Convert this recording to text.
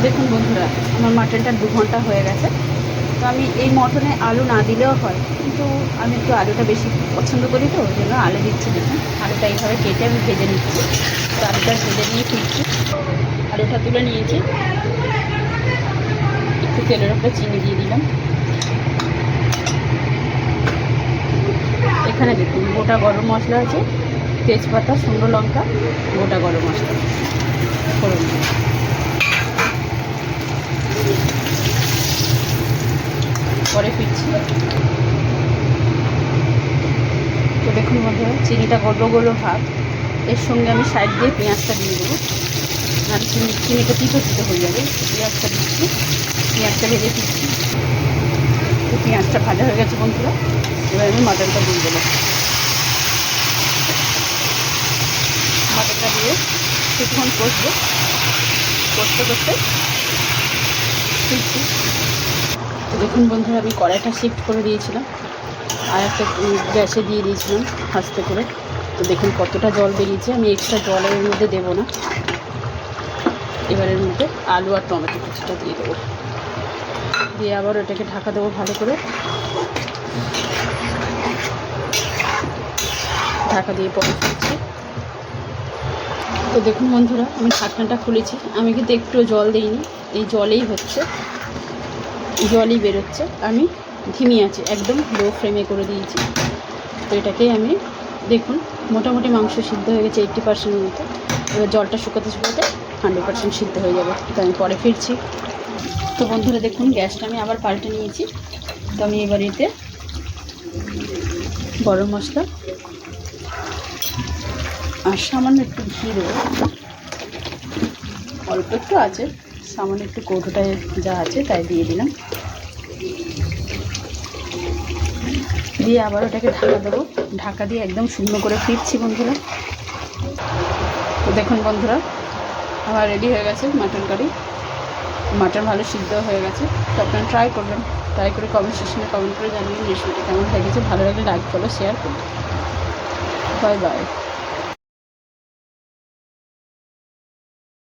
দেখুন বন্ধুরা, আমার মাটনটা 2 ঘন্টা হয়ে গেছে। তো আমি এই মটনে আলু না দিলেও হয়, কিন্তু আমি একটু আলুটা বেশি পছন্দ করি, তো ওই জন্য আলু দিচ্ছি। দেখুন আলুটা এইভাবে কেটে আমি ভেজে নিচ্ছি। তো আলুটা ভেজে নিয়ে ফিরছি। আলুটা তুলে নিয়েছি, একটু তেলের উপরে চিনি দিয়ে দিলাম। এখানে দেখুন গোটা গরম মশলা আছে, তেজপাতা, শুকনো লঙ্কা, গোটা গরম মশলা ফোড়ন দিয়ে। পরে ফিরছি। তো দেখুন বন্ধুরা, চিনিটা গোলো গোলো ভাব, এর সঙ্গে আমি সাইড দিয়ে পেঁয়াজটা দিয়ে দেবো। আর চিনিটা তিতো তিতো হয়ে যাবে। পেঁয়াজটা দিচ্ছি, পেঁয়াজটা ভেজে দিচ্ছি। তো পেঁয়াজটা ভাজা হয়ে গেছে বন্ধুরা, এবার আমি মাটনটা দিয়ে দেবো। মাটনটা দিয়ে কিছুক্ষণ কষবো, কষতে কষতে ফিরছি। তো দেখুন বন্ধুরা, আমি কড়াইটা শিফট করে দিয়েছিলাম, আর একটা গ্যাসে দিয়ে দিয়েছিলাম আস্তে করে। তো দেখুন কতটা জল বেরিয়েছে। আমি এক্সট্রা জল এর মধ্যে দেবো না। এবারের মধ্যে আলু আর টমেটো কিছুটা দিয়ে দেবো, দিয়ে আবার ওটাকে ঢাকা দেবো ভালো করে। ঢাকা দিয়ে পরে ফেলছি। তো দেখুন বন্ধুরা, আমি ঢাকনাটা খুলেছি। আমি কিন্তু একটু জল দিইনি, এই জলেই হচ্ছে, জলই বেরোচ্ছে। আমি ধিমি আছে, একদম লো ফ্লেমে করে দিয়েছি। তো এটাকেই আমি দেখুন মোটামুটি মাংস সিদ্ধ হয়ে গেছে 80% মতো। এবার জলটা শুকাতে শুকাতে 100% সিদ্ধ হয়ে যাবে। তো আমি পরে ফিরছি। তো বন্ধুরা দেখুন, গ্যাসটা আমি আবার পাল্টে নিয়েছি। তো আমি এবার এতে গরম মশলা আর সামান্য একটু ঘি দেবো। অল্প একটু আছে, সামান্য একটু কৌটোটায় যা আছে তাই দিয়ে দিলাম। দিয়ে আবার ওটাকে ঢাকা দেবো। ঢাকা দিয়ে একদম শুকনো করে ফিরছি বন্ধুরা। তো দেখুন বন্ধুরা, আমার রেডি হয়ে গেছে মাটন কারি। মাটন ভালো সিদ্ধ হয়ে গেছে। তো আপনারা ট্রাই করবেন, ট্রাই করে কমেন্ট সেকশনে কমেন্ট করে জানাবেন রেসিপিটা কেমন লেগেছে। ভালো লাগলে লাইক ফলো শেয়ার করবেন। Bye bye.